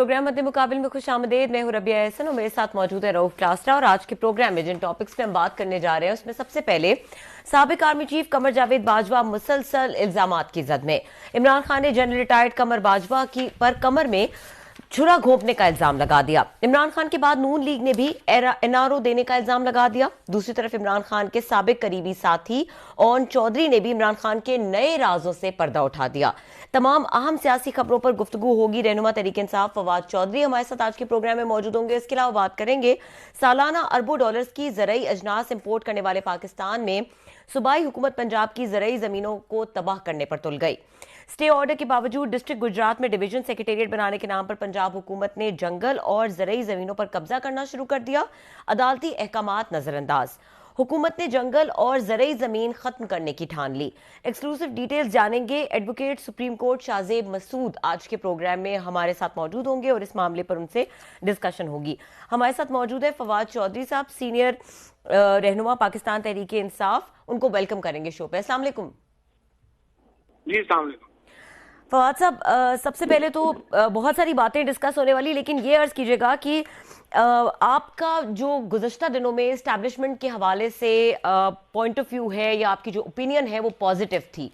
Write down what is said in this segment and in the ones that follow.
Programme मध्य मुकाबले में खुश आमदेद। मैं हूं रबिया एहसन और मेरे साथ मौजूद है रऊफ क्लास्ट्रा। और आज के प्रोग्राम में जिन टॉपिक्स पे हम बात करने जा रहे हैं उसमें सबसे पहले साबिक आर्मी चीफ कमर जावेद बाजवा मुसलसल इल्जामात की जद में। इमरान खान ने जनरल रिटायर्ड कमर बाजवा की पर कमर में छुरा घोंपने का इल्जाम लगा दिया। इमरान खान के बाद नून लीग ने भी एनआरओ देने का इल्जाम लगा दिया। दूसरी तरफ इमरान खान के साबिक करीबी साथी ओन चौधरी ने भी इमरान खान के नए राजों से पर्दा उठा दिया। तमाम अहम सियासी खबरों पर गुफ्तगू होगी। रहनुमा तहरीक इंसाफ फवाद चौधरी हमारे साथ आज के प्रोग्राम में मौजूद होंगे। इसके अलावा बात करेंगे सालाना अरबों डॉलर्स की ज़रई अजनास इंपोर्ट करने वाले पाकिस्तान में सूबाई हुकूमत पंजाब की ज़रई जमीनों को तबाह करने पर तुल गई। स्टे ऑर्डर के बावजूद डिस्ट्रिक्ट गुजरात में डिवीजन सेक्रेटेरिएट बनाने के नाम पर पंजाब हुकूमत ने जंगल और ज़रई जमीनों पर कब्जा करना शुरू कर दिया। अदालती अहकामात नजरअंदाज। हुकूमत ने जंगल और ज़रई जमीन खत्म करने की ठान ली। एक्सक्लूसिव डिटेल्स जानेंगे। Advocate Supreme Court Shahzeb Masood आज के प्रोग्राम में हमारे साथ मौजूद होंगे और इस मामले पर उनसे डिस्कशन होगी। हमारे साथ मौजूद है फवाद चौधरी साहब, सीनियर रहनुमा पाकिस्तान तहरीक इंसाफ। उनको वेलकम करेंगे शो पे। अस्सलाम वालेकुम जी। अस्सलाम वालेकुम फवाद साहब, सबसे पहले तो बहुत सारी बातें डिस्कस होने वाली, लेकिन ये अर्ज कीजिएगा कि आपका जो गुज़श्ता दिनों में इस्टेब्लिशमेंट के हवाले से पॉइंट ऑफ व्यू है या आपकी जो ओपिनियन है वो पॉजिटिव थी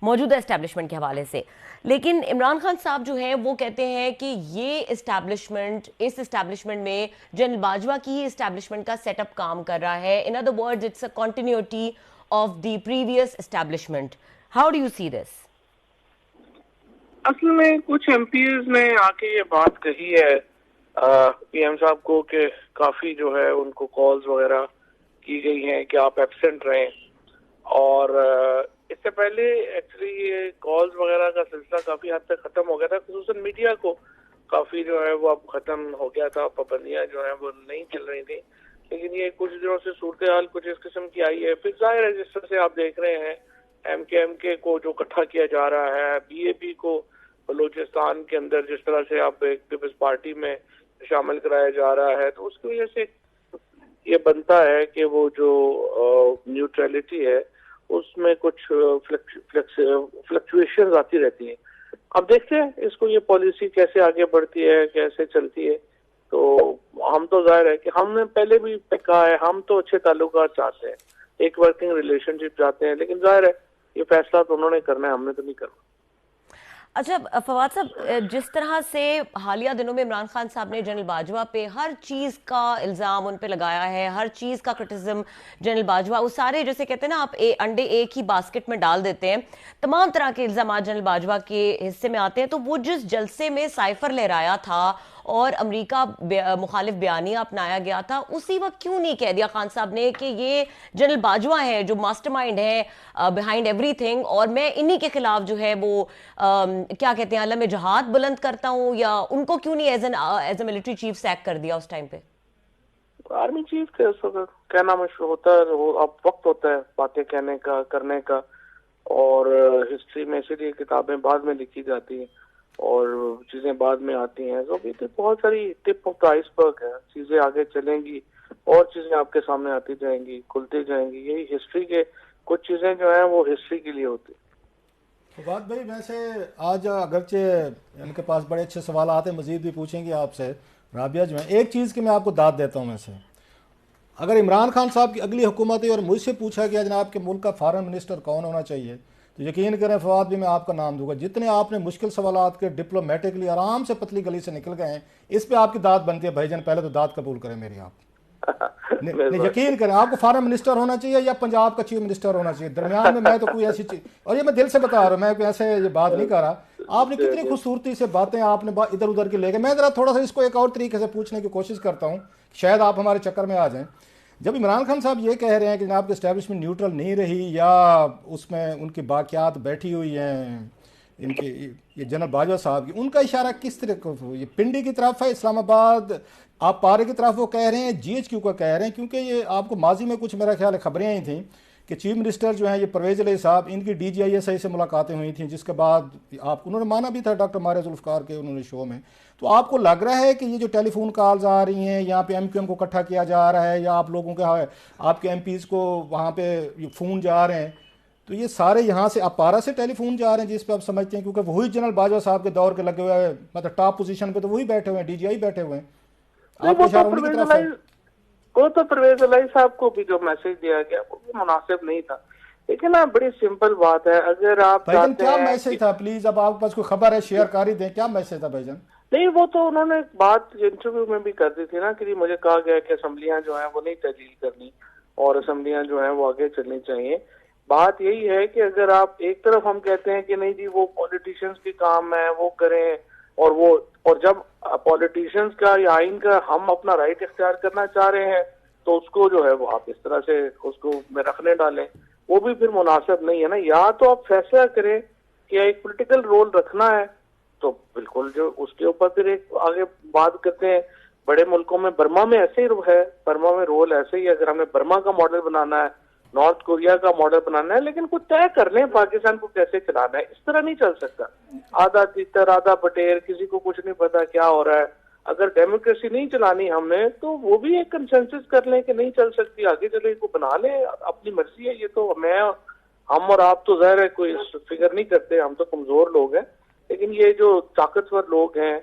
मौजूदा इस्टेब्लिशमेंट के हवाले से। लेकिन इमरान खान साहब जो हैं वो कहते हैं कि ये इस इस्टेब्लिशमेंट में जनरल बाजवा की ही इस्टेब्लिशमेंट का सेटअप काम कर रहा है। In other words it's a continuity of the previous establishment. How do you see this? असल में कुछ एमपीज ने आके ये बात कही है पीएम साहब को कि काफी जो है उनको कॉल्स वगैरह की गई हैं कि आप एब्सेंट रहें। और इससे पहले एक्चुअली ये कॉल्स वगैरह का सिलसिला काफी हद तक खत्म हो गया था। खुसूसन मीडिया को काफी जो है वो अब खत्म हो गया था, पाबंदियां जो है वो नहीं चल रही थी। लेकिन ये कुछ दिनों से सूरत हाल कुछ इस किस्म की आई है। फिर जाहिर है जिस तरह से आप देख रहे हैं एमके को जो इकट्ठा किया जा रहा है, बीएपी को बलूचिस्तान के अंदर जिस तरह से आप एक पीपल्स पार्टी में शामिल कराया जा रहा है, तो उसकी वजह से ये बनता है कि वो जो न्यूट्रलिटी है उसमें कुछ फ्लक्चुएशन आती रहती हैं। अब देखते हैं इसको ये पॉलिसी कैसे आगे बढ़ती है, कैसे चलती है। तो हम तो जाहिर है कि हमने पहले भी कहा है हम तो अच्छे ताल्लुकात चाहते हैं, एक वर्किंग रिलेशनशिप चाहते हैं, लेकिन जाहिर है ये फैसला तो उन्होंने करना है, हमने तो नहीं करना। अच्छा फवाद साहब, जिस तरह से हालिया दिनों में इमरान खान साहब ने जनरल बाजवा पे हर चीज़ का इल्ज़ाम उन पे लगाया है, हर चीज़ का क्रिटिसिज्म जनरल बाजवा, वो सारे जैसे कहते हैं ना आप अंडे एक ही बास्केट में डाल देते हैं, तमाम तरह के इल्ज़ाम जनरल बाजवा के हिस्से में आते हैं। तो वो जिस जलसे में साइफर लहराया था और अमेरिका मुखालिफ बयानिया अपनाया गया था, उसी वक्त क्यों नहीं कह दिया खान साहब ने कि ये जनरल बाजवा है जो मास्टरमाइंड है बिहाइंड एवरीथिंग, और मैं इन्हीं के खिलाफ जो है वो क्या कहते हैं अलम जहाद बुलंद करता हूं? या उनको क्यों नहीं as a military chief sack कर दिया उस टाइम पे? आर्मी चीफ के कहना मशहूर होता है, अब वक्त होता है बातें कहने का, करने का। और हिस्ट्री में इसीलिए किताबें बाद में लिखी जाती हैं और चीजें बाद में आती हैं। तो अभी तो बहुत सारी टिप ऑफ द आइसबर्ग है, चीजें आगे चलेंगी और चीजें आपके सामने आती जाएंगी, खुलती जाएंगी। यही हिस्ट्री के कुछ चीजें जो है वो हिस्ट्री के लिए होती है। बात भाई, वैसे आज अगरचे इनके पास बड़े अच्छे सवाल आते हैं, मजीद भी पूछेंगे आपसे राबिया जो है। एक चीज़ की मैं आपको दाद देता हूँ वैसे, अगर इमरान खान साहब की अगली हुकूमत है और मुझसे पूछा गया जनाब के मुल्क का फॉरेन मिनिस्टर कौन होना चाहिए, तो यकीन करें फवाद भी मैं आपका नाम दूंगा। जितने आपने मुश्किल सवालात के डिप्लोमेटिकली आराम से पतली गली से निकल गए हैं, इस पे आपकी दाद बनती है भाईजान। पहले तो दाद कबूल करें मेरी आप। नहीं, यकीन करें, आपको फॉरेन मिनिस्टर होना चाहिए या पंजाब का चीफ मिनिस्टर होना चाहिए। दरमियान में मैं तो कोई ऐसी चीज, और ये मैं दिल से बता रहा हूँ, मैं कोई ऐसे ये बात नहीं कर रहा। आपने कितनी खूबसूरती से बातें आपने इधर उधर की ले गए। मैं जरा थोड़ा सा इसको एक और तरीके से पूछने की कोशिश करता हूँ, शायद आप हमारे चक्कर में आ जाएं। जब इमरान खान साहब ये कह रहे हैं कि जनाब की एस्टेब्लिशमेंट न्यूट्रल नहीं रही या उसमें उनकी बाकियात बैठी हुई हैं, इनके ये जनरल बाजवा साहब की, उनका इशारा किस तरह को, ये पिंडी की तरफ है, इस्लामाबाद आप पारे की तरफ वो कह रहे हैं, जीएचक्यू का कह रहे हैं? क्योंकि ये आपको माजी में कुछ मेरा ख्याल है खबरें आई थी कि चीफ मिनिस्टर जो हैं ये परवेज अली साहब, इनकी DGISI से मुलाकातें हुई थी, जिसके बाद आप उन्होंने माना भी था डॉक्टर मारिया जुल्फ़िकार के उन्होंने शो में। तो आपको लग रहा है कि ये जो टेलीफोन कॉल्स आ रही हैं, यहाँ पे MQM को इकट्ठा किया जा रहा है, या आप लोगों के आपके MPs को वहाँ पे फ़ोन जा रहे हैं, तो ये सारे यहाँ से अपारा से टेलीफोन जा रहे हैं जिस पे आप समझते हैं, क्योंकि वही जनरल बाजवा साहब के दौर के लगे हुए हैं, मतलब टॉप पोजीशन पे तो वही बैठे हुए हैं, डीजीआई बैठे हुए हैं। नहीं, आपका इशारा उन्हीं की तरफ है। वो तो परवेज इलाही साहब को भी जो मैसेज दिया गया वो भी मुनासिब नहीं था। लेकिन ना बड़ी सिंपल बात है, अगर आप भाईजान चाहते क्या हैं मैसेज था, प्लीज अब आपके पास कोई खबर है शेयर कारी दें, क्या मैसेज था भाईजान? नहीं, वो तो उन्होंने एक बात इंटरव्यू में भी कर दी थी ना कि मुझे कहा गया कि असेंबलियां जो हैं वो नहीं तहलील करनी और असेंबलियां जो हैं वो आगे चलनी चाहिए। बात यही है कि अगर आप एक तरफ हम कहते हैं कि नहीं जी वो पॉलिटिशियंस के काम है वो करें, और जब पॉलिटिशियंस का या आइन का हम अपना राइट इख्तियार करना चाह रहे हैं तो उसको जो है वो आप इस तरह से उसको में रखने डालें, वो भी फिर मुनासिब नहीं है ना। या तो आप फैसला करें कि एक पॉलिटिकल रोल रखना है तो बिल्कुल जो उसके ऊपर फिर एक आगे बात करते हैं। बड़े मुल्कों में बर्मा में ऐसे ही है, बर्मा में रोल ऐसे ही है। अगर हमें बर्मा का मॉडल बनाना है, नॉर्थ कोरिया का मॉडल बनाना है, लेकिन कुछ तय कर लें पाकिस्तान को कैसे चलाना है। इस तरह नहीं चल सकता, आधा तीतर आधा बटेर, किसी को कुछ नहीं पता क्या हो रहा है। अगर डेमोक्रेसी नहीं चलानी हमने तो वो भी एक कंसेंसस कर लें कि नहीं चल सकती, आगे चलो इसको बना लें, अपनी मर्जी है। ये तो हम और आप तो ज़ाहिर है कोई फिक्र नहीं करते, हम तो कमजोर लोग हैं। लेकिन ये जो ताकतवर लोग हैं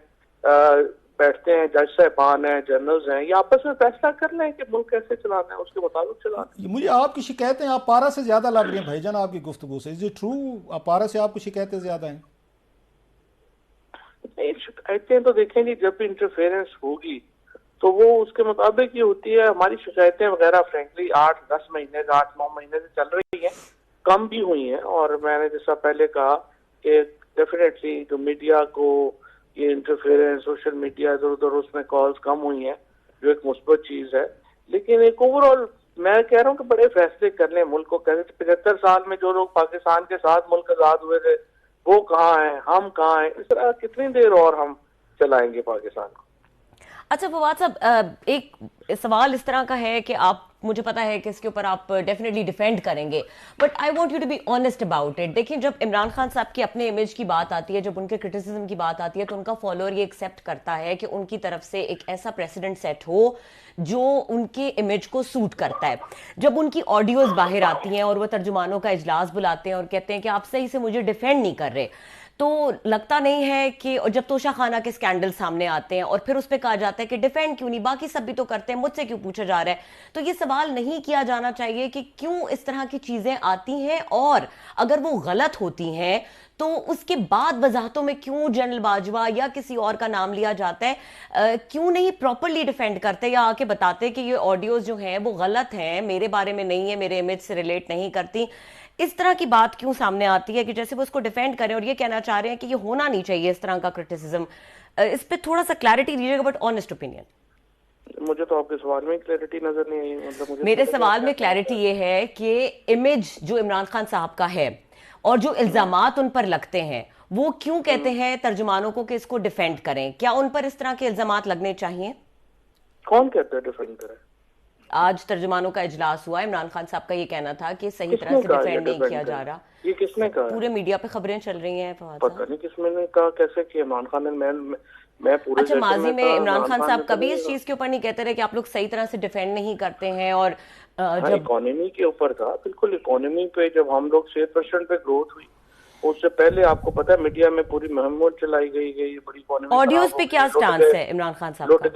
बैठते हैं, जज साहबान हैं, जनरल्स हैं, ये आपस में फैसला कर लें कि मुल्क कैसे चलाना है, उसके मुताबिक चलाना है। मुझे आपकी शिकायतें अपारा से ज्यादा लग रही हैं भाईजान आपकी गुफ्तगू से। इज इट ट्रू, अपारा से आपकी शिकायतें ज्यादा हैं? नहीं, शिकायतें तो देखें जी, जब भी इंटरफेरेंस होगी तो वो उसके मुताबिक ही होती है। हमारी शिकायतें वगैरह फ्रेंकली 8-10 महीने से 8-9 महीने से चल रही हैं, कम भी हुई हैं। और मैंने जैसा पहले कहा कि डेफिनेटली जो मीडिया को ये इंटरफेरेंस, सोशल मीडिया इधर उधर, उसमें कॉल्स कम हुई हैं, जो एक मुस्बत चीज है। लेकिन एक ओवरऑल मैं कह रहा हूँ कि बड़े फैसले कर लें मुल्क को। कहते 75 साल में जो लोग पाकिस्तान के साथ मुल्क आजाद हुए थे वो कहाँ हैं, हम कहाँ हैं, इस तरह कितनी देर और हम चलाएंगे पाकिस्तान को। अच्छा फवाद साहब, एक सवाल इस तरह का है कि आप, मुझे पता है कि इसके ऊपर आप डेफिनेटली डिफेंड करेंगे, but I want you to be honest about it. देखिए, जब इमरान खान साहब की अपने इमेज की बात आती है, जब उनके क्रिटिसिज्म की बात आती है, तो उनका फॉलोअर ये एक्सेप्ट करता है कि उनकी तरफ से एक ऐसा प्रेसिडेंट सेट हो जो उनके इमेज को सूट करता है। जब उनकी ऑडियोज बाहर आती हैं और वो तर्जुमानों का इजलास बुलाते हैं और कहते हैं कि आप सही से मुझे डिफेंड नहीं कर रहे, तो लगता नहीं है कि, और जब तोशा खाना के स्कैंडल सामने आते हैं और फिर उस पर कहा जाता है कि डिफेंड क्यों नहीं, बाकी सब भी तो करते हैं, मुझसे क्यों पूछा जा रहा है, तो ये सवाल नहीं किया जाना चाहिए कि क्यों इस तरह की चीजें आती हैं, और अगर वो गलत होती हैं तो उसके बाद वजाहतों में क्यों जनरल बाजवा या किसी और का नाम लिया जाता है? क्यों नहीं प्रॉपरली डिफेंड करते या आके बताते कि ये ऑडियोज जो हैं वो गलत हैं, मेरे बारे में नहीं है, मेरे इमेज से रिलेट नहीं करती? इस तरह की बात क्यों सामने आती है कि जैसे वो उसको डिफेंड करें और ये कहना चाह रहे हैं कि ये होना नहीं चाहिए इस तरह का क्रिटिसिज्म? इस पे थोड़ा सा क्लैरिटी दीजिएगा, बट ऑनेस्ट ओपिनियन। मुझे तो आपके सवाल में क्लैरिटी नजर नहीं आई। मतलब मुझे मेरे सवाल में क्लैरिटी ये है कि इमेज जो इमरान खान साहब का है और जो इल्जामात उन पर लगते हैं, वो क्यों कहते हैं तर्जुमानों को कि इसको डिफेंड करें? क्या उन पर इस तरह के इल्जामात लगने चाहिए? कौन कहता है डिफेंड करें? आज तर्जुमानों का इजलास हुआ, इमरान खान साहब का ये कहना था कि सही तरह से डिफेंड नहीं किया जा रहा। ये किसने कहा? पूरे मीडिया पे खबरें चल रही हैं। पता नहीं किसने ने कहा, कैसे कि इमरान खान ने, मैं पूरे अच्छा, माजी में इमरान खान साहब कभी इस चीज के ऊपर नहीं कहते रहे कि आप लोग सही तरह से डिफेंड नहीं करते हैं? और जब इकोनॉमी के ऊपर था, बिल्कुल इकोनॉमी पे जब हम लोग 6% पे ग्रोथ हुई, उससे पहले आपको पता है मीडिया में पूरी मुहिम चलाई गई बड़ी इकोनॉमी। ऑडियोज पे क्या स्टांस है इमरान खान साहब का?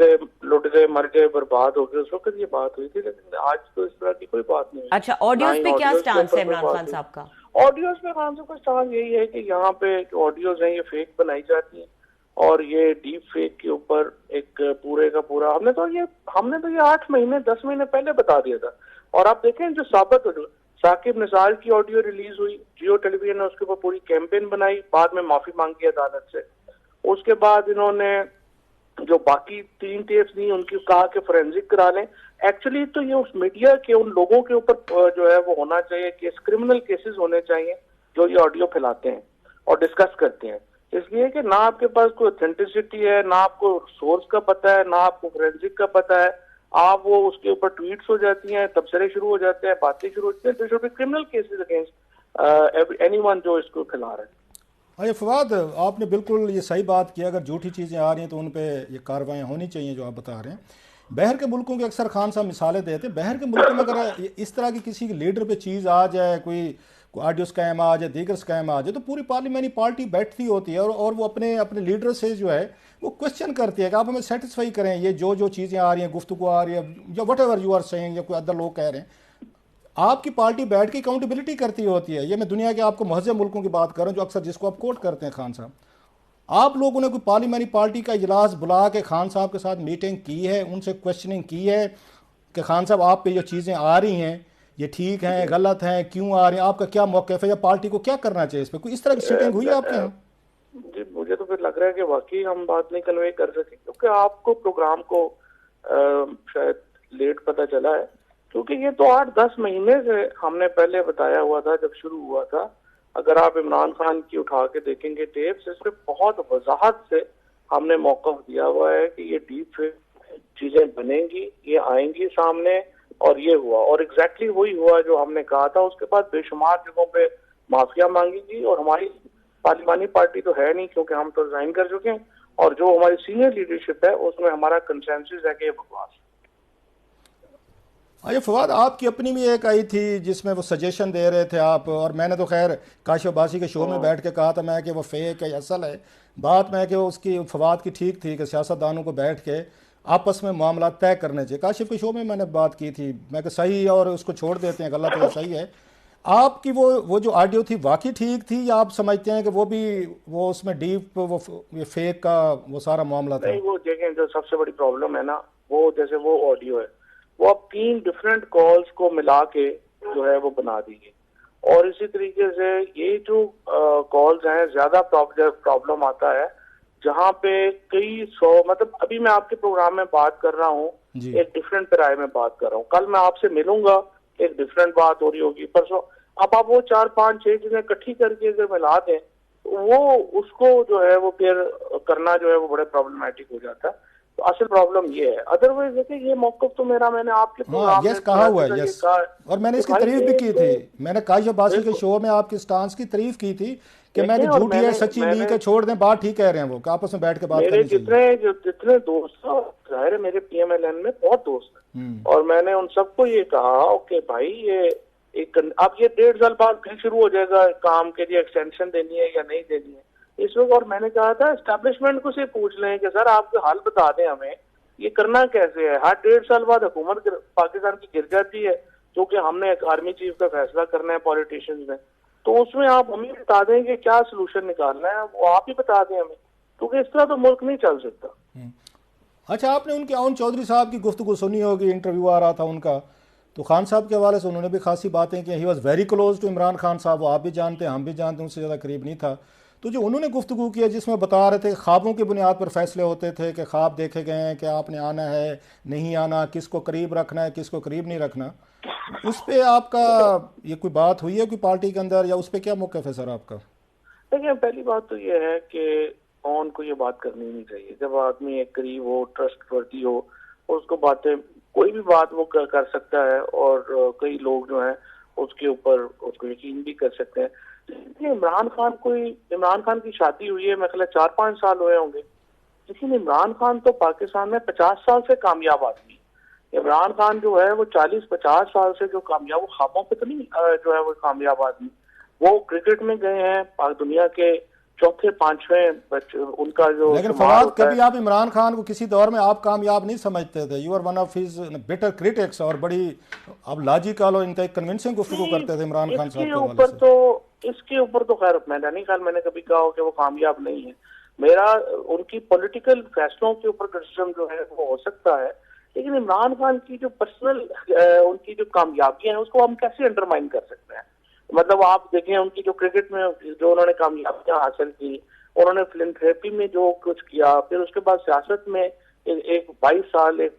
लुट गए, मर गए, बर्बाद हो गए, उस वक्त ये बात हुई थी। लेकिन आज तो इस तरह की कोई बात नहीं। अच्छा, ऑडियोज पे क्या स्टांस है इमरान खान साहब का? ऑडियोज में खान साहब का स्टांस यही है कि यहाँ पे ऑडियोज हैं ये फेक बनाई जाती हैं, और ये डीप फेक के ऊपर एक पूरे का पूरा हमने तो ये 8 महीने 10 महीने पहले बता दिया था। और आप देखें जो साबित हो, साकिब निसार की ऑडियो रिलीज हुई, जियो टेलीविजन ने उसके ऊपर पूरी कैंपेन बनाई, बाद में माफी मांगी अदालत से। उसके बाद इन्होंने जो बाकी 3 टेप्स दी उनकी कहा कि फोरेंसिक करा लें। एक्चुअली तो ये उस मीडिया के उन लोगों के ऊपर जो है वो होना चाहिए, केस क्रिमिनल केसेस होने चाहिए जो ये ऑडियो फैलाते हैं और डिस्कस करते हैं। इसलिए कि ना आपके पास कोई ऑथेंटिसिटी है, ना आपको सोर्स का पता है, ना आपको फोरेंसिक का पता है, आप वो उसके ऊपर ट्वीट्स हो जाती हैं, तबसरे शुरू हो जाते हैं, बातें शुरू होती हैं, तो should be criminal cases against anyone जो इसको फैला रहा है। अरे फवाद, आपने बिल्कुल ये सही बात की। अगर झूठी चीज़ें आ रही हैं तो उन पर ये कार्रवाई होनी चाहिए जो आप बता रहे हैं। बाहर के मुल्कों के अक्सर खान साहब मिसालें देते हैं, बाहर के मुल्कों में अगर इस तरह की किसी लीडर पे चीज़ आ जाए, कोई कोई ऑडियो स्कैम आ जाए, दीगर स्कैम आ जाए, तो पूरी पार्लियामेंट्री पार्टी बैठती होती है और वो अपने अपने लीडर से जो है वो क्वेश्चन करती है कि आप हमें सेटिस्फाई करें, ये जो जो चीज़ें आ रही हैं, गुफ्तगू आ रही है, या whatever you are saying, या कोई अदर लोग कह रहे हैं, आपकी पार्टी बैठ के अकाउंटेबिलिटी करती होती है। ये मैं दुनिया के आपको महज़ मुल्कों की बात कर रहा हूँ, जो अक्सर जिसको आप कोट करते हैं खान साहब। आप लोगों ने कोई पार्लियामेंट्री पार्टी का इजलास बुला के खान साहब के साथ मीटिंग की है, उनसे क्वेश्चनिंग की है कि खान साहब आप पे जो चीज़ें आ रही हैं ये ठीक हैं, गलत हैं, क्यों आ रही हैं, आपका क्या मौक़िफ़ है, या पार्टी को क्या करना चाहिए इस पर? कोई इस तरह की सीटिंग हुई है आपके यहाँ? जी, मुझे तो फिर लग रहा है कि वाकई हम बात नहीं कन्वे कर सके, क्योंकि आपको प्रोग्राम को शायद लेट पता चला है, क्योंकि ये तो 8-10 महीने से हमने पहले बताया हुआ था जब शुरू हुआ था। अगर आप इमरान खान की उठा के देखेंगे टेप्स, इसमें बहुत वजाहत से हमने मौका दिया हुआ है कि ये डीप फेक चीजें बनेंगी, ये आएंगी सामने, और ये हुआ, और एग्जैक्टली वही हुआ जो हमने कहा था। उसके बाद बेशुमार जगहों पे माफिया मांगेंगी, और हमारी पार्लियामानी पार्टी तो है नहीं, क्योंकि हम तो रिजाइन कर चुके हैं, और जो हमारी सीनियर लीडरशिप है उसमें हमारा कंसेंसस है कि ये बकवास। अच्छा फवाद, आपकी अपनी भी एक आई थी जिसमें वो सजेशन दे रहे थे आप, और मैंने तो खैर काशिफ अब्बासी के शो में बैठ के कहा था मैं कि वो फेक है, असल है। बात मैं कि उसकी फवाद की ठीक थी कि सियासतदानों को बैठ के आपस में मामला तय करने चाहिए। काशिफ के शो में मैंने बात की थी, मैं कि सही है और उसको छोड़ देते हैं, गलत है सही है। आपकी वो जो ऑडियो थी वाकई ठीक थी, या आप समझते हैं कि वो भी वो उसमें डीप वो ये फेक का वो सारा मामला था? नहीं, वो देखें, जो सबसे बड़ी प्रॉब्लम है ना, वो जैसे वो ऑडियो है, वो अब 3 डिफरेंट कॉल्स को मिला के जो है वो बना दी गई, और इसी तरीके से ये जो कॉल्स हैं, ज्यादा प्रॉब्लम आता है जहाँ पे कई सौ, मतलब अभी मैं आपके प्रोग्राम में बात कर रहा हूँ, एक डिफरेंट पैराए में बात कर रहा हूँ, कल मैं आपसे मिलूंगा एक डिफरेंट बात हो रही होगी, परसों अब आप वो 4-5-6 चीजें इकट्ठी करके अगर मिला दें, वो उसको जो है वो फिर करना जो है वो बड़े प्रॉब्लमेटिक हो जाता है। तो असल प्रॉब्लम ये है। अदरवाइज देखिए, ये मौक़िफ़ तो मैंने आपके प्रोग्राम में कहा हुआ है, यस, और मैंने इसकी तारीफ भी की थी। मैंने काशिफ अब्बासी के शो में आपकी स्टांस की तारीफ की थी कि मैंने झूठी है सच्ची ली के छोड़ दें, बात ठीक कह रहे हैं वो, कि आपस में बैठ के बात करनी चाहिए। जितने दोस्त हैं, जाहिर है मेरे PMLN में बहुत दोस्त हैं, और मैंने उन सबको ये कहा ओके भाई, ये एक अब ये 1.5 साल बाद फिर शुरू हो जाएगा काम के लिए, एक्सटेंशन देनी है या नहीं देनी है इस वक्त। और मैंने कहा था एस्टेब्लिशमेंट को से पूछ लें कि सर आपके हाल बता दें हमें, ये करना कैसे है। हर 1.5 साल बाद हुकूमत पाकिस्तान की गिर जाती है, जो कि हमने एक आर्मी चीफ का फैसला करना है पॉलिटिशियंस ने, तो उसमें आप हमें बता दें कि क्या सोल्यूशन निकालना है, वो आप ही बता दें हमें, क्योंकि इस तरह तो मुल्क नहीं चल सकता। अच्छा, आपने उनके आउन चौधरी साहब की गुफ्तगू सुनी होगी, इंटरव्यू आ रहा था उनका, तो खान साहब के हवाले से उन्होंने भी खासी बातें की। He was very close to Imran Khan sahab, वो आप भी जानते हैं, हम भी जानते हैं, उनसे ज़्यादा करीब नहीं था। तो जो उन्होंने गुफ्तगू किया जिसमें बता रहे थे ख्वाबों की बुनियाद पर फैसले होते थे, कि ख्वाब देखे गए हैं कि आपने आना है नहीं आना, किसको करीब रखना है किसको करीब नहीं रखना, उस पर आपका ये कोई बात हुई है कोई पार्टी के अंदर, या उस पर क्या मौक़िफ़ है सर आपका? देखिए, पहली बात तो ये है कि कौन को ये बात करनी नहीं चाहिए। जब आदमी एक करीब हो, ट्रस्टवर्दी हो, उसको बातें, कोई भी बात वो कर सकता है, और कई लोग जो हैं उसके ऊपर उसको यकीन भी कर सकते हैं। इमरान खान की शादी हुई है, मैं ख्याल 4-5 साल हुए होंगे, लेकिन इमरान खान तो पाकिस्तान में 50 साल से कामयाब आदमी। इमरान खान जो है वो 40-50 साल से जो कामयाब, वो ख्वाबों पे तो नहीं जो है वो कामयाब आदमी। वो क्रिकेट में गए हैं, दुनिया के 4-5वें उनका जो। लेकिन फवाद, कभी आप इमरान खान को किसी दौर में आप कामयाब नहीं समझते थे? You are one of his bitter critics, और बड़ी आप लॉजिकल और इंतहा कन्विंसिंग गुफ्तगू करते थे इमरान खान साहब के हवाले से। इसके ऊपर तो खैर मैंने नहीं कहा, मैंने कभी कहा कि वो कामयाब नहीं है। मेरा उनकी पॉलिटिकल फैसलों के ऊपर क्रिटिसिज्म जो है वो हो सकता है, लेकिन इमरान खान की जो पर्सनल उनकी जो कामयाबियां हैं उसको हम कैसे अंडरमाइन कर सकते हैं। मतलब आप देखें, उनकी जो क्रिकेट में जो उन्होंने कामयाबियां हासिल की, उन्होंने फिलैंथ्रोपी में जो कुछ किया, फिर उसके बाद सियासत में एक 22 साल एक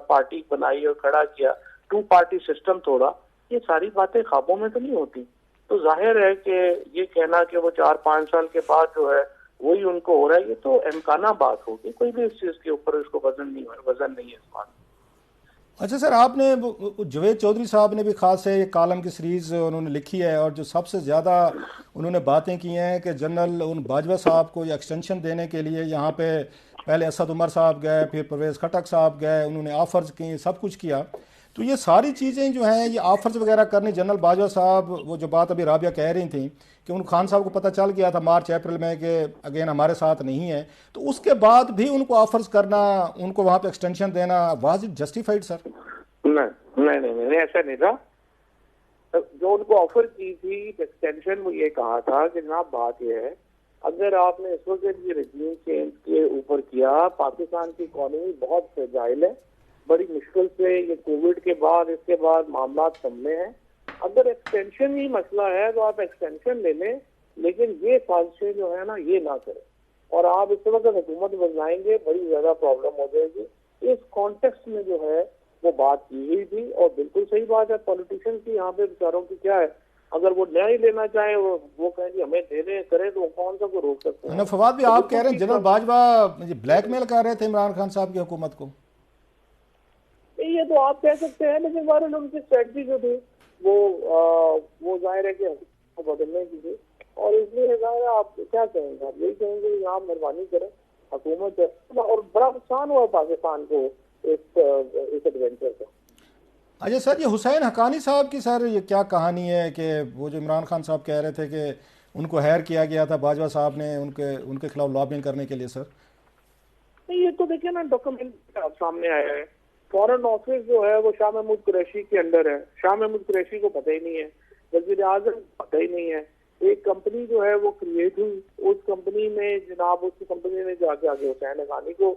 पार्टी बनाई और खड़ा किया, 2 पार्टी सिस्टम तोड़ा, ये सारी बातें ख्वाबों में तो नहीं होती। तो जाहिर है कि ये कहना कि वो 4-5 साल के बाद जो है वही उनको हो रहा है, ये तो इम्काना बात होगी। कोई भी इस चीज के ऊपर इसको वजन नहीं है इस बात। अच्छा सर, आपने जवेद चौधरी साहब ने भी खास है एक कॉलम की सीरीज़ उन्होंने लिखी है, और जो सबसे ज़्यादा उन्होंने बातें की हैं कि जनरल उन बाजवा साहब को एक्सटेंशन देने के लिए यहाँ पे पहले असद उमर साहब गए, फिर परवेज़ खटक साहब गए, उन्होंने ऑफर्स की, सब कुछ किया, तो ये सारी चीज़ें जो हैं ये ऑफर्स वगैरह करने, जनरल बाजवा साहब वो जो बात अभी राबिया कह रही थी कि उन खान साहब को पता चल गया था मार्च अप्रैल में कि अगेन हमारे साथ नहीं है, तो उसके बाद भी उनको ऑफर्स करना, उनको वहाँ पे एक्सटेंशन देना, वाज इट जस्टिफाइड सर? नहीं, ऐसा नहीं था। जो उनको ऑफर की थी एक्सटेंशन, वो ये कहा था कि जनाब बात ये है, अगर आपने इस वक्त ये रेजिम चेंज के ऊपर किया, पाकिस्तान की इकोनॉमी बहुत फ्रेजाइल है, बड़ी मुश्किल से ये कोविड के बाद इसके बाद मामला सामने हैं, अगर एक्सटेंशन ही मसला है तो आप एक्सटेंशन ले लें, लेकिन ये साजिशें जो है ना ये ना करें, और आप इस वक्त हुकूमत बदलाएंगे बड़ी ज्यादा प्रॉब्लम हो जाएगी। इस कॉन्टेक्स्ट में जो है वो बात की हुई थी, और बिल्कुल सही बात है। पॉलिटिशियन की यहाँ पे बेचारों की क्या है, अगर वो न्याय लेना चाहे वो कहें हमें देने करे तो कौन सा को रोक सकते हैं। फवाद भी आप कह रहे हैं जनरल बाजवा ब्लैकमेल कर रहे थे इमरान खान साहब की हुकूमत को? ये तो आप कह सकते हैं, लेकिन बहरहाल उनकी स्ट्रेटजी जो थी वो जाहिर है कि बदलने की थी, और इसलिए जाहिर है आप क्या कहेंगे, आप यही कहेंगे कि आप मेहरबानी करें हुकूमत, और बड़ा नुकसान हुआ पाकिस्तान को इस एडवेंचर का। अच्छा सर, ये हुसैन हक्कानी साहब की सर ये क्या कहानी है कि वो जो इमरान खान साहब कह रहे थे कि उनको हायर किया गया था बाजवा साहब ने उनके खिलाफ लॉबिंग करने के लिए? सर ये तो देखिए ना, डॉक्यूमेंट सामने आया है, फॉरेन ऑफिस जो है वो शाह महमूद कुरैशी के अंडर है, शाह महमूद कुरैशी को पता ही नहीं है, वज़ीर आज़म को पता ही नहीं है। एक कंपनी जो है वो क्रिएट हुई, उस कंपनी में जनाब उस कंपनी ने जाके आगे हुसैन हक्कानी को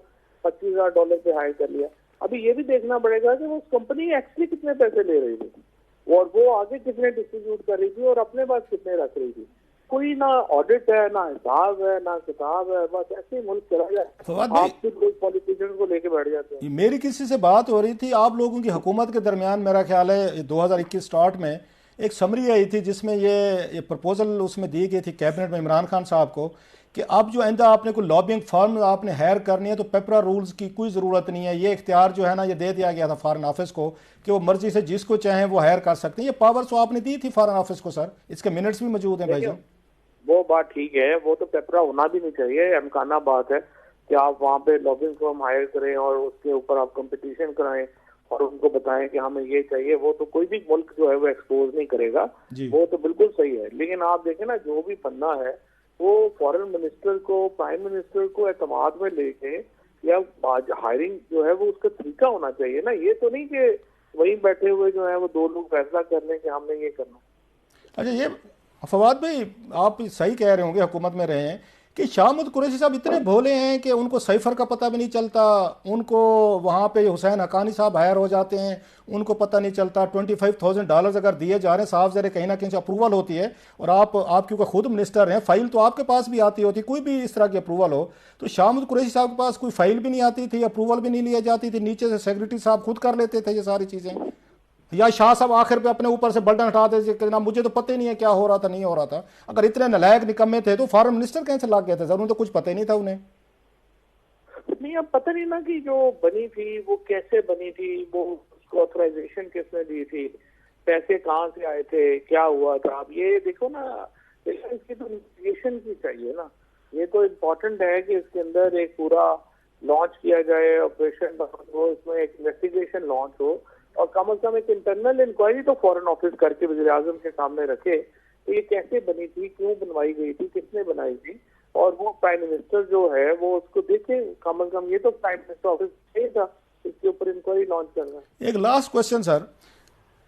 $25,000 पे हायर कर लिया। अभी ये भी देखना पड़ेगा कि वो उस कंपनी एक्चुअली कितने पैसे ले रही थी, और वो आगे कितने डिस्ट्रीब्यूट कर रही थी, और अपने पास कितने रख रही थी। कोई ना ऑडिट है, ना हिसाब है, ना किताब है, बस ऐसे ही मुल्क चला जाए। आप सिर्फ लोग पॉलिटिशियन को लेके बैठ जाते हैं। मेरी किसी से बात हो रही थी, आप लोगों की हुकूमत के दरमियान मेरा ख्याल है 2021 स्टार्ट में एक समरी आई थी जिसमें ये प्रपोजल उसमें दी गई थी कैबिनेट में इमरान खान साहब को कि अब जो आइंदा आपने कोई लॉबिंग फर्म आपने हायर करनी है तो पेपरा रूल्स की कोई ज़रूरत नहीं है, ये इख्तियार जो है ना ये दे दिया गया था फॉरेन ऑफिस को कि वो मर्जी से जिसको चाहें वो हायर कर सकते हैं। ये पावर तो आपने दी थी फॉरेन ऑफिस को सर, इसके मिनट्स भी मौजूद हैं भाईजान। वो बात ठीक है, वो तो पेपरा होना भी नहीं चाहिए, अमकाना बात है कि आप वहाँ पे लॉबिंग फर्म हायर करें और उसके ऊपर आप कंपटीशन कराएं और उनको बताएं कि हमें ये चाहिए, वो तो कोई भी मुल्क जो है वो एक्सपोज नहीं करेगा, वो तो बिल्कुल सही है। लेकिन आप देखें ना, जो भी पन्ना है वो फॉरेन मिनिस्टर को, प्राइम मिनिस्टर को एतमाद में लेके या हायरिंग जो है वो उसका तरीका होना चाहिए ना, ये तो नहीं कि वहीं बैठे हुए जो है वो दो लोग फैसला कर लें कि हमने ये करना। अच्छा, ये फवाद भाई आप सही कह रहे होंगे, हुकूमत में रहे हैं, कि शाह महमूद कुरैशी साहब इतने भोले हैं कि उनको साइफर का पता भी नहीं चलता, उनको वहाँ पे हुसैन हक्कानी साहब हायर हो जाते हैं, उनको पता नहीं चलता। $25,000 अगर दिए जा रहे हैं, साफ ज़रे कहीं ना कहीं से अप्रूवल होती है, और आप क्योंकि खुद मिनिस्टर हैं, फाइल तो आपके पास भी आती होती, कोई भी इस तरह की अप्रूवल हो, तो शाह महमूद कुरैशी साहब के पास कोई फाइल भी नहीं आती थी, अप्रूवल भी नहीं ली जाती थी, नीचे से सेक्रेटरी साहब खुद कर लेते थे ये सारी चीज़ें, या शाह साहब आखिर पे अपने ऊपर से बर्डन हटाते थे ना, मुझे तो पता ही नहीं है क्या हो रहा था, नहीं हो रहा था। अगर इतने नालायक निकम्मे थे तो फॉरेन मिनिस्टर कैसे लग गए थे सर? उन्हें तो कुछ पता ही नहीं था उन्हें। नहीं, अब पता नहीं ना कि जो बनी थी वो कैसे बनी थी, वो उसको ऑथराइजेशन किसने दी थी, पैसे कहाँ से आए थे, क्या हुआ था। अब ये देखो ना, इसकी तो इन्वेस्टिगेशन की चाहिए ना, ये तो इम्पोर्टेंट है कि इसके अंदर एक पूरा लॉन्च किया जाए, ऑपरेशन हो, इसमें एक इन्वेस्टिगेशन लॉन्च हो, और कम से कम एक इंटरनल इंक्वायरी तो फॉरेन ऑफिस करके वज़ीर आज़म के सामने रखे तो ये कैसे बनी थी, क्यों बनवाई गई थी, किसने बनाई थी, और वो प्राइम मिनिस्टर जो है वो उसको देखे। कम से कम ये तो प्राइम मिनिस्टर ऑफिस चाहिए था इसके ऊपर इंक्वायरी लॉन्च करना। एक लास्ट क्वेश्चन सर,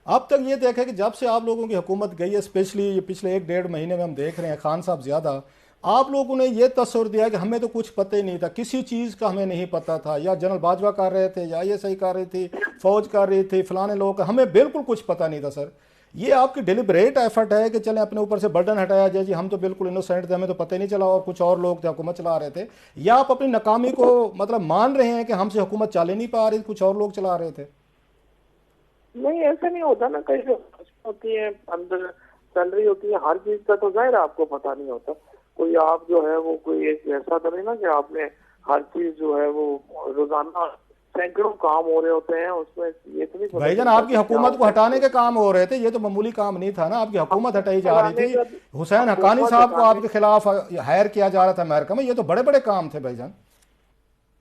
अब तक ये देखा कि जब से आप लोगों की हुकूमत गई है, स्पेशली ये पिछले 1-1.5 महीने में हम देख रहे हैं खान साहब ज़्यादा, आप लोगों ने ये तस्वर दिया कि हमें तो कुछ पता ही नहीं था, किसी चीज़ का हमें नहीं पता था, या जनरल बाजवा कर रहे थे, या ISI कर रही थी, फौज कर रही थी, फलाने लोग, हमें बिल्कुल कुछ पता नहीं था सर। ये आपकी डिलिबरेट एफर्ट है कि चलें अपने ऊपर से बर्डन हटाया जाए, जी हम तो बिल्कुल इनोसेंट थे, हमें तो पता ही नहीं चला और कुछ और लोग थे हुकूमत चला रहे थे, या आप अपनी नाकामी को मतलब मान रहे हैं कि हमसे हुकूमत चल ही नहीं पा रही, कुछ और लोग चला रहे थे? नहीं, ऐसा नहीं होता ना, कई होती है अंदर सैलरी होती है, हर चीज का तो जाहिर आपको पता नहीं होता। कोई आप जो है वो कोई एक ऐसा तो नहीं ना कि आपने हर चीज जो है वो रोजाना सैकड़ों काम हो रहे होते हैं, उसमें ये तो नहीं। भाईजान आपकी हुकूमत को हटाने के काम हो रहे थे, ये तो मामूली काम नहीं था ना, आपकी हुकूमत हटाई जा रही थी, हुसैन हक्कानी साहब को आपके खिलाफ हायर किया जा रहा था अमेरिका में, ये तो बड़े बड़े काम थे भाईजान।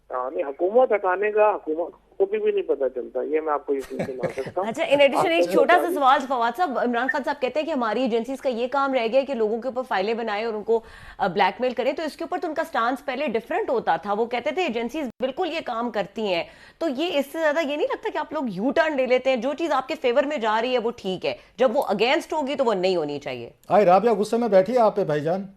नहीं, हुकूमत हटाने का हुकूमत को भी नहीं पता चलता, ये मैं आपको यकीन दिला सकता हूँ। अच्छा, इन एडिशन एक छोटा सा सवाल फवाद साहब, इमरान खान साहब कहते हैं कि हमारी एजेंसीज का ये काम रह गया कि लोगों के ऊपर फाइलें बनाए और उनको ब्लैकमेल करें, तो इसके ऊपर तो उनका स्टांस पहले डिफरेंट होता था। वो कहते थे एजेंसीज बिल्कुल ये काम करती हैं, तो ये इससे ज्यादा ये नहीं लगता कि आप लोग यू टर्न ले लेते हैं, जो चीज आपके फेवर में जा रही है वो ठीक है, जब वो अगेंस्ट होगी तो वो नहीं होनी चाहिए। आई राबिया गुस्से में बैठी है आप पे भाईजान।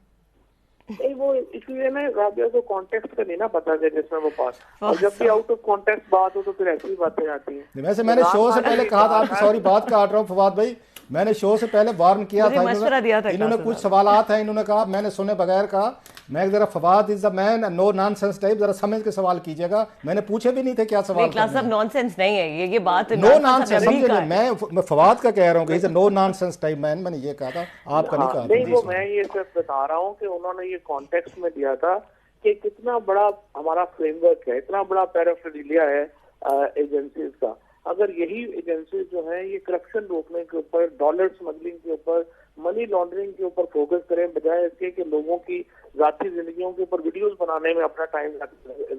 नहीं, वो इसलिए ना राबिया को कॉन्टेक्स्ट का नहीं ना पता है जिसमें वो बात, और जब भी आउट ऑफ कॉन्टेक्स्ट बात हो तो फिर ऐसी बातें आती हैं। वैसे मैंने शो से पहले कहा था, आपकी सॉरी बात काट रहा हूँ फवाद भाई, मैंने शो से पहले वार्न किया था, इन्होंने कुछ सवालात हैं, इन्होंने कहा मैंने सुने बगैर कहा मैं जरा Fawad is the man, no nonsense type, जरा समझ के सवाल कीजिएगा, मैंने पूछे भी नहीं थे क्या सवाल। क्लास सब नॉनसेंस नहीं है ये बात, नो नॉनसेंस समझे, मैं फवाद का कह रहा हूँ कि नो नॉनसेंस टाइप मैन, मैंने ये कहा था, आपका नहीं कहा। नहीं, वो मैं ये सब बता रहा हूँ कि उन्होंने ये कॉन्टेक्स्ट में दिया था कि कितना बड़ा हमारा फ्रेमवर्क है, इतना बड़ा पैराफिलिया है एजेंसीज का। अगर यही एजेंसी जो है ये करप्शन रोकने के ऊपर, डॉलर स्मगलिंग के ऊपर, मनी लॉन्ड्रिंग के ऊपर फोकस करें, बजाय इसके कि लोगों की जाती जिंदगियों के ऊपर वीडियोस बनाने में अपना टाइम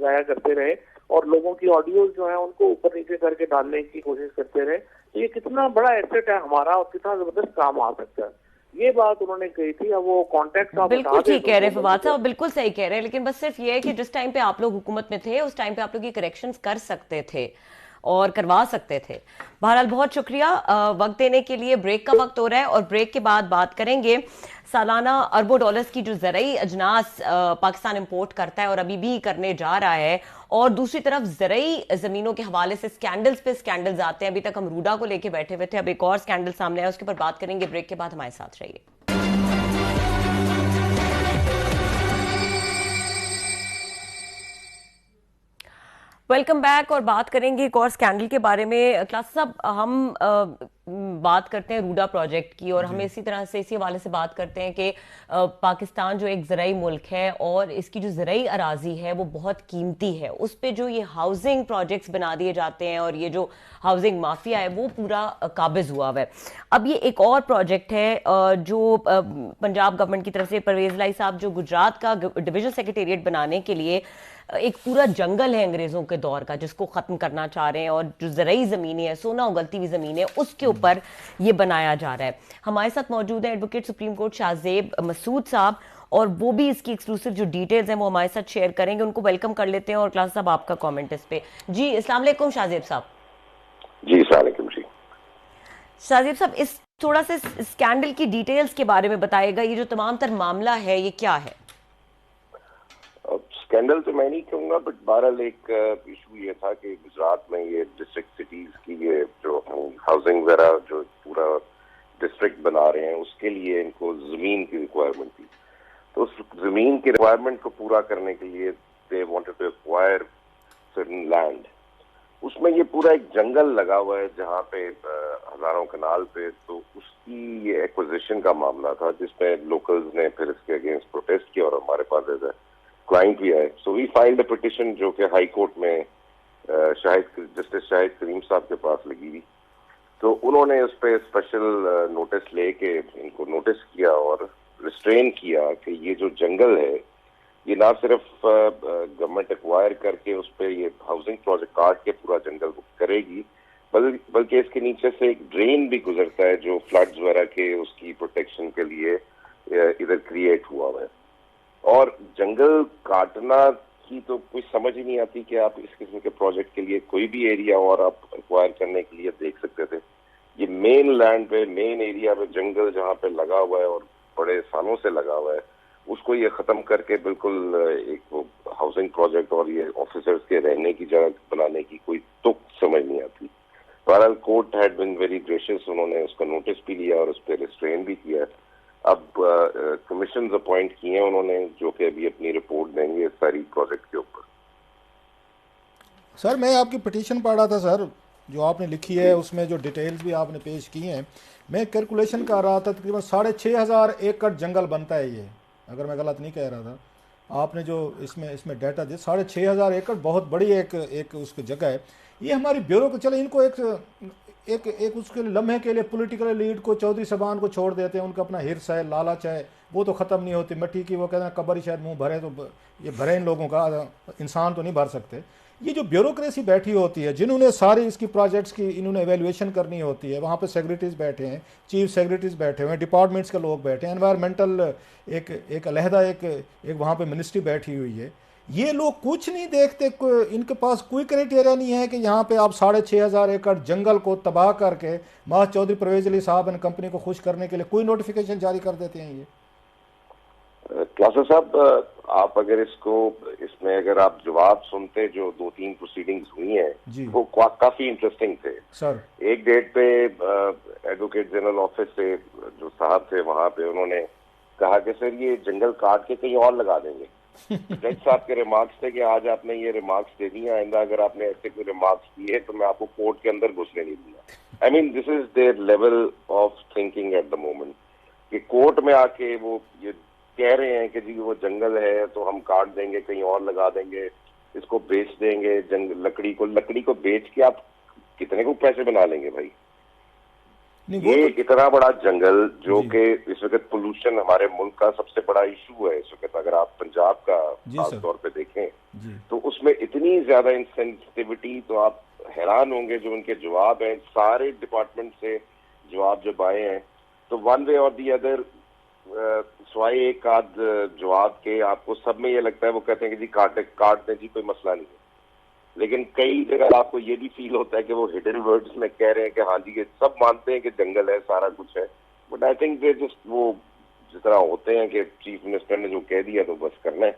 जाया करते रहे और लोगों की ऑडियोज जो है उनको ऊपर नीचे करके डालने की कोशिश करते रहे, तो ये कितना बड़ा एसेट है हमारा और कितना जबरदस्त काम आ सकता है, ये बात उन्होंने कही थी। अब वो कॉन्टेक्ट आप बिल्कुल ठीक कह रहे हैं फवाद साहब, बिल्कुल सही कह रहे हैं, लेकिन बस सिर्फ ये है कि जिस टाइम पे आप लोग हुकूमत में थे उस टाइम पे आप लोग ये करेक्शंस कर सकते थे और करवा सकते थे। बहरहाल बहुत शुक्रिया वक्त देने के लिए। ब्रेक का वक्त हो रहा है और ब्रेक के बाद बात करेंगे सालाना अरबों डॉलर्स की जो ज़रई अजनास पाकिस्तान इंपोर्ट करता है और अभी भी करने जा रहा है, और दूसरी तरफ ज़रई ज़मीनों के हवाले से स्कैंडल्स पे स्कैंडल्स आते हैं। अभी तक हम रूडा को लेके बैठे हुए थे, अब एक और स्कैंडल सामने आया, उसके ऊपर बात करेंगे। ब्रेक के बाद हमारे साथ रहिए। वेलकम बैक और बात करेंगे एक और स्कैंडल के बारे में। क्लास साहब, हम बात करते हैं रूडा प्रोजेक्ट की और हम इसी तरह से इसी हवाले से बात करते हैं कि पाकिस्तान जो एक ज़राई मुल्क है और इसकी जो ज़राई अराजी है वो बहुत कीमती है, उस पे जो ये हाउसिंग प्रोजेक्ट्स बना दिए जाते हैं और ये जो हाउसिंग माफिया है वो पूरा काबिज हुआ हुआ है। अब ये एक और प्रोजेक्ट है जो पंजाब गवर्नमेंट की तरफ से परवेज लाई साहब जो गुजरात का डिविजनल सेक्रेटेरिएट बनाने के लिए एक पूरा जंगल है अंग्रेजों के दौर का जिसको खत्म करना चाह रहे हैं, और जो ज़राई ज़मीनें है, सोना उगलती हुई ज़मीन है, उसके ऊपर ये बनाया जा रहा है। हमारे साथ मौजूद है advocate Supreme Court Shahzeb Masood sahab, और वो भी इसकी एक्सक्लूसिव जो डिटेल्स हैं वो हमारे साथ शेयर करेंगे। उनको वेलकम कर लेते हैं और क्लास साहब आपका कॉमेंट इस पे। जी अस्सलाम वालेकुम शाहजेब साहब। जी अस्सलाम वालेकुम जी। शाहजेब साहब, इस थोड़ा सा स्कैंडल की डिटेल्स के बारे में बताएगा, ये जो तमाम तर मामला है ये क्या है? स्कैंडल तो मैं नहीं कहूँगा, बट बहरहाल एक इशू ये था कि गुजरात में ये डिस्ट्रिक्ट सिटीज की ये जो हाउसिंग वगैरह जो पूरा डिस्ट्रिक्ट बना रहे हैं उसके लिए इनको जमीन की रिक्वायरमेंट थी, तो उस जमीन की रिक्वायरमेंट को पूरा करने के लिए they wanted to acquire certain land. उसमें ये पूरा एक जंगल लगा हुआ है जहाँ पे हजारों कनाल पे, तो उसकी ये एक्विजिशन का मामला था जिसमें लोकल्स ने फिर इसके अगेंस्ट प्रोटेस्ट किया और हमारे पास एज ए क्लाइंट भी है। So we filed a petition जो कि हाई कोर्ट में जस्टिस शाहिद करीम साहब के पास लगी हुई, तो उन्होंने उस पर स्पेशल नोटिस लेके इनको नोटिस किया और रिस्ट्रेन किया कि ये जो जंगल है ये ना सिर्फ गवर्नमेंट एक्वायर करके उस पर ये हाउसिंग प्रोजेक्ट काट के पूरा जंगल करेगी, बल्कि इसके नीचे से एक ड्रेन भी गुजरता है जो फ्लड्स वगैरह के उसकी प्रोटेक्शन के लिए इधर क्रिएट हुआ है। और जंगल काटना की तो कोई समझ ही नहीं आती कि आप इस किस्म के प्रोजेक्ट के लिए कोई भी एरिया और आप एक्वायर करने के लिए देख सकते थे। ये मेन लैंड पे, मेन एरिया पे जंगल जहाँ पे लगा हुआ है और बड़े सालों से लगा हुआ है, उसको ये खत्म करके बिल्कुल एक वो हाउसिंग प्रोजेक्ट और ये ऑफिसर्स के रहने की जगह बनाने की कोई तुक समझ नहीं आती। बहरहाल court had been very gracious, उन्होंने उसका नोटिस भी लिया और उस पर रिस्ट्रेन भी किया। अब कमीशन अपॉइंट किए हैं उन्होंने जो कि अभी अपनी रिपोर्ट देंगे सारी प्रोजेक्ट के ऊपर। सर मैं आपकी पिटीशन पढ़ रहा था सर, जो आपने लिखी है उसमें जो डिटेल्स भी आपने पेश की हैं, मैं कैलकुलेशन कर रहा था तकरीबन 6,500 एकड़ जंगल बनता है ये, अगर मैं गलत नहीं कह रहा था। आपने जो इसमें डाटा दिया 6,500 एकड़ बहुत बड़ी एक उसकी जगह है। ये हमारी ब्यूरो को चले इनको एक उसके लम्हे के लिए पॉलिटिकल लीड को चौधरी साहबान को छोड़ देते हैं, उनका अपना हिर्स है, लालच है, वो तो ख़त्म नहीं होती। मिट्टी की वो कहते हैं कब्र ही शायद मुंह भरे, तो ये भरे इन लोगों का, इंसान तो नहीं भर सकते। ये जो ब्यूरोक्रेसी बैठी होती है, जिन्होंने सारी इसकी प्रोजेक्ट्स की इन्होंने एवेल्युएशन करनी होती है, वहाँ पे सेक्रेटरीज बैठे हैं, चीफ सेक्रेटरीज बैठे हुए हैं, डिपार्टमेंट्स के लोग बैठे हैं, एनवायरमेंटल एक अलहदा एक वहाँ पे मिनिस्ट्री बैठी हुई है। ये लोग कुछ नहीं देखते, इनके पास कोई क्राइटेरिया नहीं है कि यहाँ पे आप 6,500 एकड़ जंगल को तबाह करके माह चौधरी परवेज अली साहब एंड कंपनी को खुश करने के लिए कोई नोटिफिकेशन जारी कर देते हैं। ये क्लासा साहब, आप अगर इसमें अगर आप जवाब सुनते, जो 2-3 प्रोसीडिंग्स हुई हैं वो काफी इंटरेस्टिंग थे सर। एक डेट पे एडवोकेट जनरल ऑफिस से जो साहब थे वहां पे, उन्होंने कहा कि सर ये जंगल काट के कहीं और लगा देंगे। जज साहब के रिमार्क्स थे कि आज आपने ये रिमार्क्स दे दिए, आइंदा अगर आपने ऐसे कोई रिमार्क्स दिए तो मैं आपको कोर्ट के अंदर घुसने नहीं दूंगा। I mean this is their level of thinking at the moment, कि कोर्ट में आके वो ये कह रहे हैं कि जी वो जंगल है तो हम काट देंगे, कहीं और लगा देंगे, इसको बेच देंगे, लकड़ी को बेच के आप कितने को पैसे बना लेंगे भाई। ये इतना बड़ा जंगल जो कि इस वक्त पोल्यूशन हमारे मुल्क का सबसे बड़ा इशू है इस वक्त, अगर आप पंजाब का खास तौर पे देखें तो उसमें इतनी ज्यादा इंसेंसिटिविटी, तो आप हैरान होंगे जो उनके जवाब हैं, सारे डिपार्टमेंट से जवाब जब आए हैं तो वन वे और दी अदर स्वाई एक आध जवाब के आपको सब में ये लगता है, वो कहते हैं कि जी काट दें जी, कोई मसला नहीं है। लेकिन कई जगह आपको ये भी फील होता है कि वो हिडन वर्ड्स में कह रहे हैं कि हाँ जी ये सब मानते हैं कि जंगल है, सारा कुछ है, but I think way just वो जिस तरह होते हैं कि चीफ मिनिस्टर ने जो कह दिया तो बस करना है।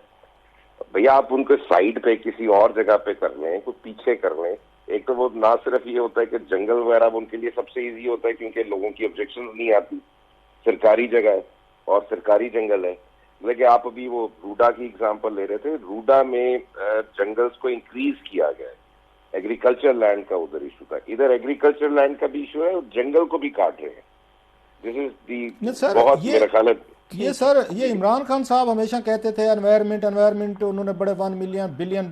भैया आप उनको साइड पे किसी और जगह पे कर लें, कुछ पीछे कर लें। एक तो वो ना सिर्फ ये होता है कि जंगल वगैरह उनके लिए सबसे ईजी होता है क्योंकि लोगों की ऑब्जेक्शन नहीं आती, सरकारी जगह है और सरकारी जंगल है। लेकिन आप अभी वो रूडा की एग्जांपल ले रहे थे, रूडा में जंगल्स को इंक्रीज किया गया है, एग्रीकल्चर लैंड का उधर इशू था, इधर एग्रीकल्चर लैंड का भी इशू है और जंगल को भी काट रहे हैं। दिस इज दी बहुत मेरा ख्याल है। ये सर, ये इमरान खान साहब हमेशा कहते थे एनवायरमेंट, उन्होंने बड़े 1 मिलियन बिलियन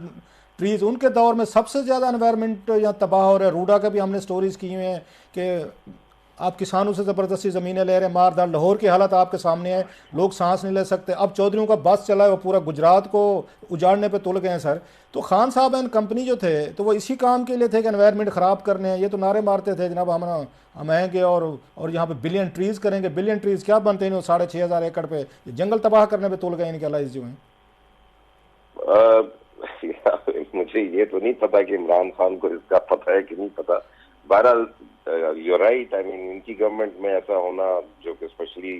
ट्रीज, उनके दौर में सबसे ज्यादा एनवायरमेंट यहाँ तबाह हो रहा है। रूडा का भी हमने स्टोरीज की हुई हैं कि आप किसानों से ज़बरदस्ती ज़मीनें ले रहे हैं, मार धाड़। लाहौर की हालत आपके सामने है, लोग सांस नहीं ले सकते। अब चौधरियों का बस चला है, वो पूरा गुजरात को उजाड़ने पे तुल गए हैं सर। तो खान साहब एंड कंपनी जो थे तो वो इसी काम के लिए थे कि एनवायरनमेंट ख़राब करने हैं। ये तो नारे मारते थे जनाब हम आएंगे और यहाँ पे बिलियन ट्रीज़ करेंगे। बिलियन ट्रीज़ क्या बनते हैं? 6,500 एकड़ पे जंगल तबाह करने पे तुल गए इनके अलाइज जो हैं। मुझे ये तो नहीं पता कि इमरान खान को इसका पता है कि नहीं पता। बहरहाल you're right, I mean इनकी गवर्नमेंट में ऐसा होना जो कि स्पेशली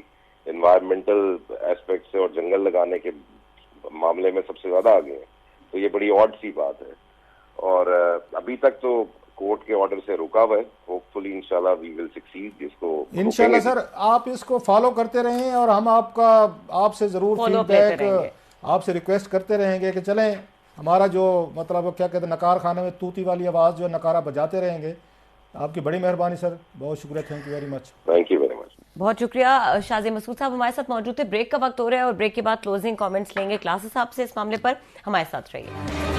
एनवायरमेंटल एस्पेक्ट से और जंगल लगाने के मामले में सबसे ज्यादा आगे हैं, तो ये बड़ी ऑड सी बात है। और अभी तक तो कोर्ट के ऑर्डर से रुका हुआ है, होपफुली इंशाल्लाह वी विल सक्सीड। इसको इंशाल्लाह सर आप इसको फॉलो करते रहें और हम आपसे जरूर फीडबैक आपसे रिक्वेस्ट करते रहेंगे कि चलें हमारा जो मतलब क्या कहते हैं नकार खाने में तूती वाली आवाज़ जो नकारा बजाते रहेंगे। आपकी बड़ी मेहरबानी सर, बहुत शुक्रिया, thank you very much. Thank you very much, बहुत शुक्रिया। शाजी मसूद साहब हमारे साथ मौजूद थे। ब्रेक का वक्त हो रहा है और ब्रेक के बाद क्लोजिंग कमेंट्स लेंगे क्लासेस साहब से। इस मामले पर हमारे साथ रहिए।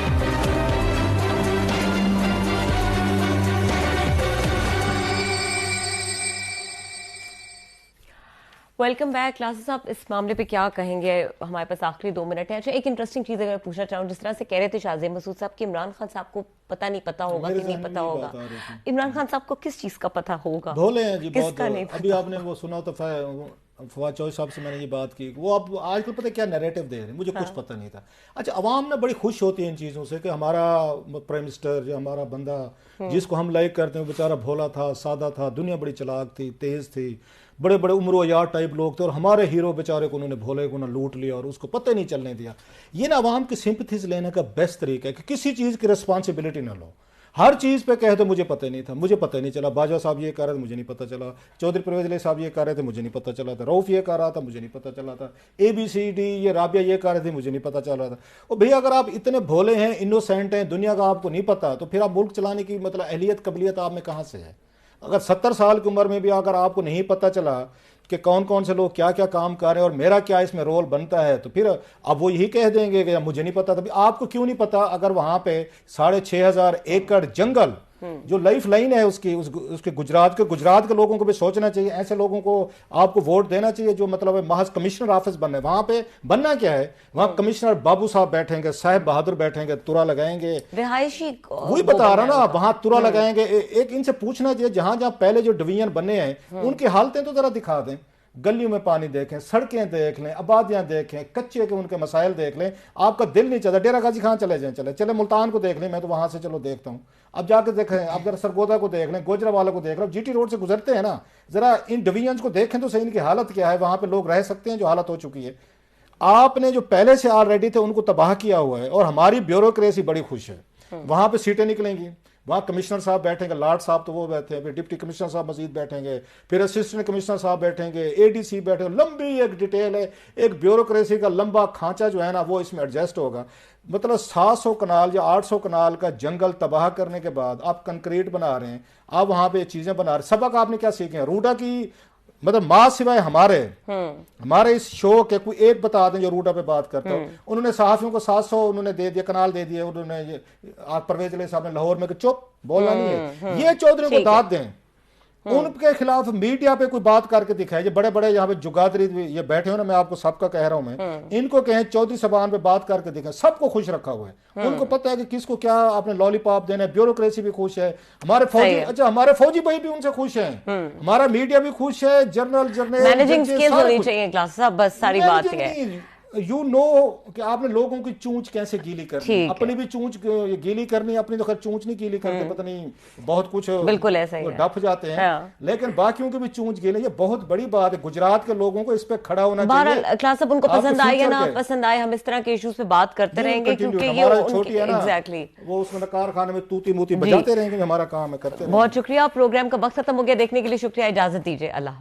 Welcome back. क्लासेस आप इस मामले पे क्या कहेंगे? हमारे पास आखिरी 2 मिनट है। अच्छा, एक इंटरेस्टिंग चीज अगर पूछना चाहूँ, जिस तरह से कह रहे थे शाजी मसूद साहब कि इमरान खान साहब को पता नहीं पता होगा कि नहीं पता होगा, इमरान खान साहब को किस चीज का पता होगा? भोले हैं जी किसका बहुत। नहीं पता? अभी आपने वो सुना तो फवाद चौधरी साहब से मैंने ये बात की, वो अब आजकल पता क्या नैरेटिव दे रहे हैं, मुझे कुछ पता नहीं था। अच्छा, अवाम ना बड़ी खुश होती है इन चीज़ों से कि हमारा प्राइम मिनिस्टर जो हमारा बंदा जिसको हम लाइक करते हैं बेचारा भोला था, सादा था, दुनिया बड़ी चालाक थी, तेज़ थी, बड़े बड़े उम्र यार टाइप लोग थे और हमारे हीरो बेचारे को उन्होंने भोले को ना लूट लिया और उसको पता ही नहीं चलने दिया। ये ना अवाम की सिंपथीज लेने का बेस्ट तरीका है कि किसी चीज़ की रिस्पॉन्सिबिलिटी ना लो। हर चीज़ पे कहे तो मुझे पता ही नहीं था, मुझे पता ही नहीं चला, बाजवा साहब ये कह रहे थे मुझे नहीं पता चला, चौधरी परवेज अली साहब ये कह रहे थे मुझे नहीं पता चला था, रऊफ ये कह रहा था मुझे नहीं पता चला था, ABCD ये राबिया ये कह रहे थे मुझे नहीं पता चल रहा था। और भैया अगर आप इतने भोले हैं, इनोसेंट हैं, दुनिया का आपको नहीं पता, तो फिर आप मुल्क चलाने की मतलब अहलियत कबलियत आप में कहाँ से है? अगर 70 साल की उम्र में भी अगर आपको नहीं पता चला कि कौन कौन से लोग क्या क्या काम कर रहे हैं और मेरा क्या इसमें रोल बनता है, तो फिर अब वो यही कह देंगे कि मुझे नहीं पता। तभी आपको क्यों नहीं पता? अगर वहाँ पे 6,500 एकड़ जंगल जो लाइफ लाइन है उसकी उसके गुजरात के लोगों को भी सोचना चाहिए। ऐसे लोगों को आपको वोट देना चाहिए जो मतलब महज कमिश्नर ऑफिस बनना है। वहां पे बनना क्या है, वहां कमिश्नर बाबू साहब बैठेंगे, साहब बहादुर बैठेंगे, तुरा लगाएंगे, रिहायशी वही बता रहा ना, वहां तुरा लगाएंगे। एक इनसे पूछना चाहिए जहां जहां पहले जो डिवीजन बने हैं उनकी हालतें तो जरा दिखा दें। गलियों में पानी देखें, सड़कें देख लें, आबादियां देखें, कच्चे के उनके मसाइल देख लें। आपका दिल नहीं चाहता डेरा गाजी खान चले जाएं, चले मुल्तान को देख लें, मैं तो वहां से चलो देखता हूं। अब जाकर देखें, आप जरा सरगोदा को देख लें, गोजरावाला को देख लें, जीटी रोड से गुजरते हैं ना, जरा इन डिवीजन को देखें तो सही, इनकी हालत क्या है, वहां पे लोग रह सकते हैं जो हालत हो चुकी है। आपने जो पहले से ऑलरेडी थे उनको तबाह किया हुआ है, और हमारी ब्यूरोक्रेसी बड़ी खुश है। वहां पे सीटें निकलेंगी, वहां कमिश्नर साहब बैठेंगे, लाट साहब तो वो बैठे हैं, फिर डिप्टी कमिश्नर साहब मजीद बैठेंगे, फिर असिस्टेंट कमिश्नर साहब बैठेंगे, एडीसी बैठेंगे। लंबी एक डिटेल है, एक ब्यूरोक्रेसी का लंबा खांचा जो है ना वो इसमें एडजस्ट होगा। मतलब 700 कनाल या 800 कनाल का जंगल तबाह करने के बाद आप कंक्रीट बना रहे हैं, आप वहां पे चीजें बना रहे हैं। सबक आपने क्या सीखे हैं? रूडा की मतलब माँ सिवाय हमारे इस शो के कोई एक बता दें जो रूडा पे बात करता हो। उन्होंने सहाफियों को 700 उन्होंने दे दिया, कनाल दे दिए उन्होंने। परवेज अली साहब ने लाहौर में चुप बोलना नहीं है, ये चौधरी को दाद दें। उनके खिलाफ मीडिया पे कोई बात करके दिखाए। ये बड़े बड़े यहाँ पे जुगादरी ये बैठे हो ना, मैं आपको सबका कह रहा हूं, मैं इनको कहें चौधरी सबान पे बात करके दिखाएं। सबको खुश रखा हुआ है, उनको पता है कि किसको क्या आपने लॉलीपॉप देना है। ब्यूरोक्रेसी भी खुश है, हमारे फौजी, अच्छा हमारे फौजी भाई भी उनसे खुश हैं, हमारा मीडिया भी खुश है, जर्नल मैनेजिंग स्किल्स होनी चाहिए क्लास साहब, बस सारी बात है। यू नो कि आपने लोगों की चूंच कैसे गीली करनी, अपनी भी चूंच गीली करनी, अपनी तो खैर चूंच नहीं गीली करते, पता नहीं बहुत कुछ बिल्कुल ऐसा ही डफ जाते हैं। लेकिन बाकियों की भी चूंच गीली, ये बहुत बड़ी बात है। गुजरात के लोगों को इस पे खड़ा होना चाहिए। क्लास साहब उनको पसंद आए या ना पसंद आए, हम इस तरह के इश्यूज पे बात करते रहेंगे, क्योंकि ये छोटी है ना, एग्जैक्टली वो उसमें कारखाने में तूती मूती बजाते रहेंगे, हमारा काम है, करते। बहुत शुक्रिया, प्रोग्राम का वक्त खत्म हो गया। देखने के लिए शुक्रिया, इजाजत दीजिए, अल्लाह।